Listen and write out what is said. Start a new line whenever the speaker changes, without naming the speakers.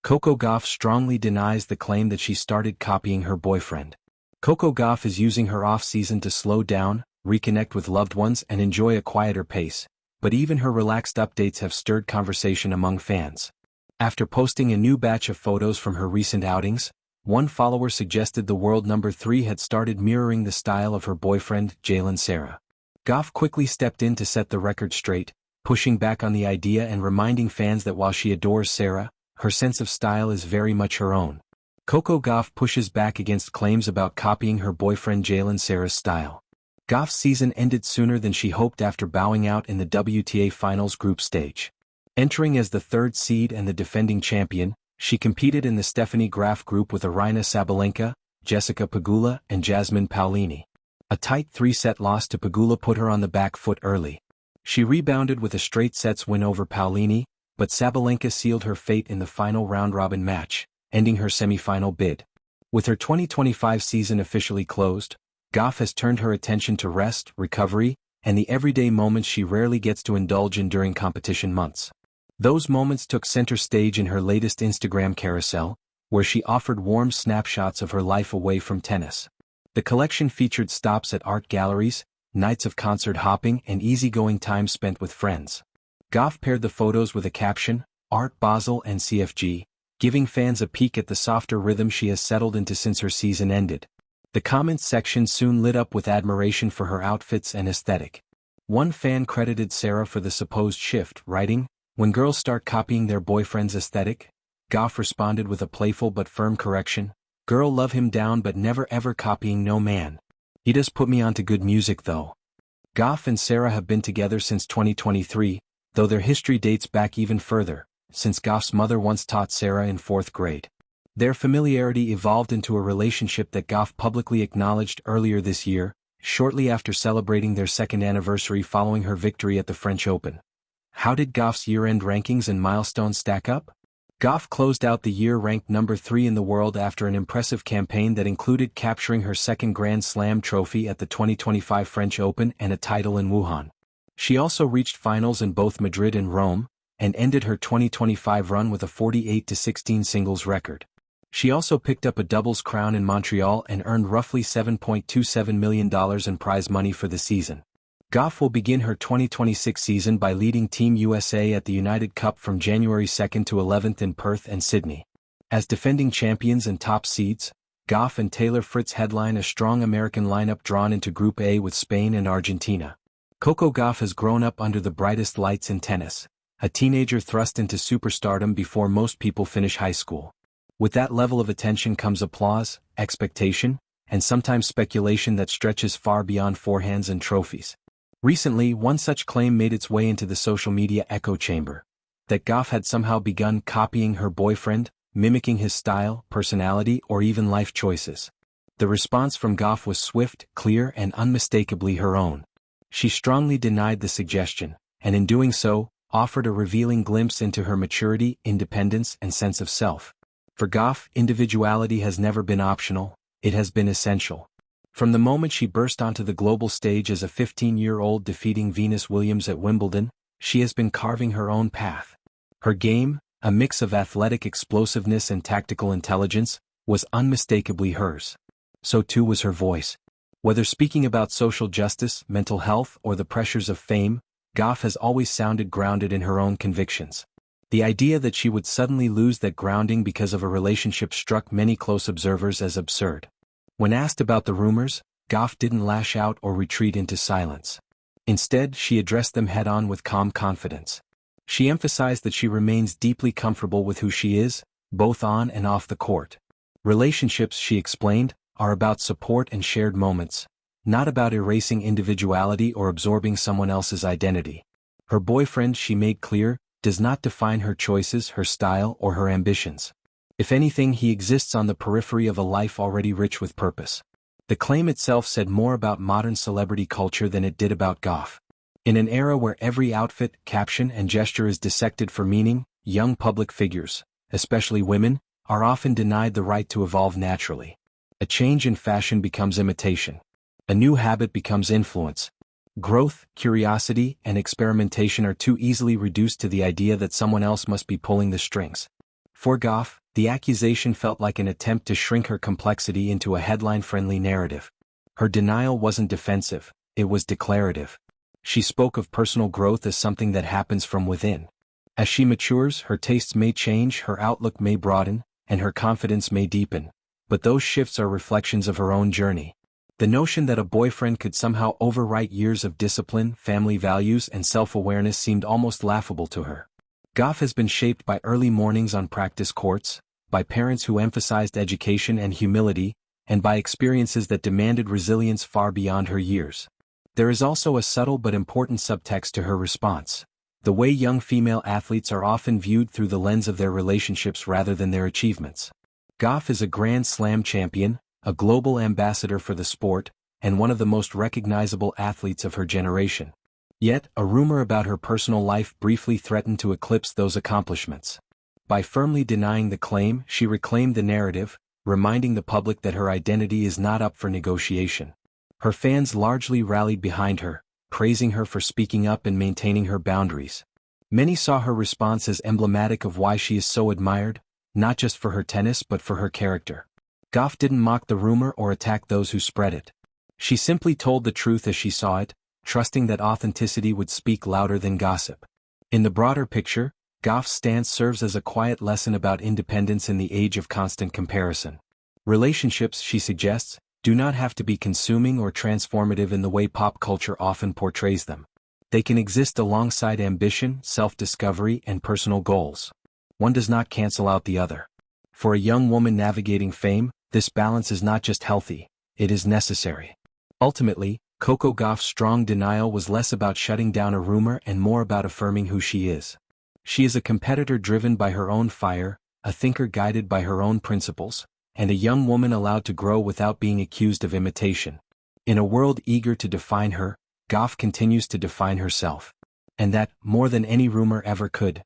Coco Gauff strongly denies the claim that she started copying her boyfriend. Coco Gauff is using her off-season to slow down, reconnect with loved ones and enjoy a quieter pace, but even her relaxed updates have stirred conversation among fans. After posting a new batch of photos from her recent outings, one follower suggested the world number 3 had started mirroring the style of her boyfriend, Jalen Sarah. Gauff quickly stepped in to set the record straight, pushing back on the idea and reminding fans that while she adores Sarah, her sense of style is very much her own. Coco Gauff pushes back against claims about copying her boyfriend Jalen Sarah's style. Gauff's season ended sooner than she hoped after bowing out in the WTA Finals group stage. Entering as the 3rd seed and the defending champion, she competed in the Stephanie Graf group with Aryna Sabalenka, Jessica Pegula and Jasmine Paolini. A tight 3-set loss to Pegula put her on the back foot early. She rebounded with a straight sets win over Paolini, but Sabalenka sealed her fate in the final round-robin match, ending her semi-final bid. With her 2025 season officially closed, Gauff has turned her attention to rest, recovery, and the everyday moments she rarely gets to indulge in during competition months. Those moments took center stage in her latest Instagram carousel, where she offered warm snapshots of her life away from tennis. The collection featured stops at art galleries, nights of concert hopping and easygoing time spent with friends. Gauff paired the photos with a caption, Art Basel and CFG, giving fans a peek at the softer rhythm she has settled into since her season ended. The comments section soon lit up with admiration for her outfits and aesthetic. One fan credited Sarah for the supposed shift, writing, "When girls start copying their boyfriend's aesthetic," Gauff responded with a playful but firm correction, "Girl love him down but never ever copying no man. He does put me onto good music though." Gauff and Sarah have been together since 2023, though their history dates back even further, since Gauff's mother once taught Sarah in 4th grade. Their familiarity evolved into a relationship that Gauff publicly acknowledged earlier this year, shortly after celebrating their 2nd anniversary following her victory at the French Open. How did Gauff's year-end rankings and milestones stack up? Gauff closed out the year ranked number 3 in the world after an impressive campaign that included capturing her 2nd Grand Slam trophy at the 2025 French Open and a title in Wuhan. She also reached finals in both Madrid and Rome, and ended her 2025 run with a 48-16 singles record. She also picked up a doubles crown in Montreal and earned roughly $7.27 million in prize money for the season. Gauff will begin her 2026 season by leading Team USA at the United Cup from January 2nd to 11th in Perth and Sydney. As defending champions and top seeds, Gauff and Taylor Fritz headline a strong American lineup drawn into Group A with Spain and Argentina. Coco Gauff has grown up under the brightest lights in tennis, a teenager thrust into superstardom before most people finish high school. With that level of attention comes applause, expectation, and sometimes speculation that stretches far beyond forehands and trophies. Recently, one such claim made its way into the social media echo chamber, that Gauff had somehow begun copying her boyfriend, mimicking his style, personality, or even life choices. The response from Gauff was swift, clear, and unmistakably her own. She strongly denied the suggestion, and in doing so, offered a revealing glimpse into her maturity, independence, and sense of self. For Gauff, individuality has never been optional, it has been essential. From the moment she burst onto the global stage as a 15-year-old defeating Venus Williams at Wimbledon, she has been carving her own path. Her game, a mix of athletic explosiveness and tactical intelligence, was unmistakably hers. So too was her voice. Whether speaking about social justice, mental health, or the pressures of fame, Gauff has always sounded grounded in her own convictions. The idea that she would suddenly lose that grounding because of a relationship struck many close observers as absurd. When asked about the rumors, Gauff didn't lash out or retreat into silence. Instead, she addressed them head-on with calm confidence. She emphasized that she remains deeply comfortable with who she is, both on and off the court. Relationships, she explained, are about support and shared moments, not about erasing individuality or absorbing someone else's identity. Her boyfriend, she made clear, does not define her choices, her style, or her ambitions. If anything, he exists on the periphery of a life already rich with purpose. The claim itself said more about modern celebrity culture than it did about Gauff. In an era where every outfit, caption, and gesture is dissected for meaning, young public figures, especially women, are often denied the right to evolve naturally. A change in fashion becomes imitation. A new habit becomes influence. Growth, curiosity, and experimentation are too easily reduced to the idea that someone else must be pulling the strings. For Gauff, the accusation felt like an attempt to shrink her complexity into a headline-friendly narrative. Her denial wasn't defensive, it was declarative. She spoke of personal growth as something that happens from within. As she matures, her tastes may change, her outlook may broaden, and her confidence may deepen. But those shifts are reflections of her own journey. The notion that a boyfriend could somehow overwrite years of discipline, family values, and self-awareness seemed almost laughable to her. Gauff has been shaped by early mornings on practice courts, by parents who emphasized education and humility, and by experiences that demanded resilience far beyond her years. There is also a subtle but important subtext to her response. The way young female athletes are often viewed through the lens of their relationships rather than their achievements. Gauff is a Grand Slam champion, a global ambassador for the sport, and one of the most recognizable athletes of her generation. Yet, a rumor about her personal life briefly threatened to eclipse those accomplishments. By firmly denying the claim, she reclaimed the narrative, reminding the public that her identity is not up for negotiation. Her fans largely rallied behind her, praising her for speaking up and maintaining her boundaries. Many saw her response as emblematic of why she is so admired, not just for her tennis but for her character. Gauff didn't mock the rumor or attack those who spread it. She simply told the truth as she saw it, trusting that authenticity would speak louder than gossip. In the broader picture, Gauff's stance serves as a quiet lesson about independence in the age of constant comparison. Relationships, she suggests, do not have to be consuming or transformative in the way pop culture often portrays them. They can exist alongside ambition, self-discovery, and personal goals. One does not cancel out the other. For a young woman navigating fame, this balance is not just healthy, it is necessary. Ultimately, Coco Gauff's strong denial was less about shutting down a rumor and more about affirming who she is. She is a competitor driven by her own fire, a thinker guided by her own principles, and a young woman allowed to grow without being accused of imitation. In a world eager to define her, Gauff continues to define herself. And that, more than any rumor ever could,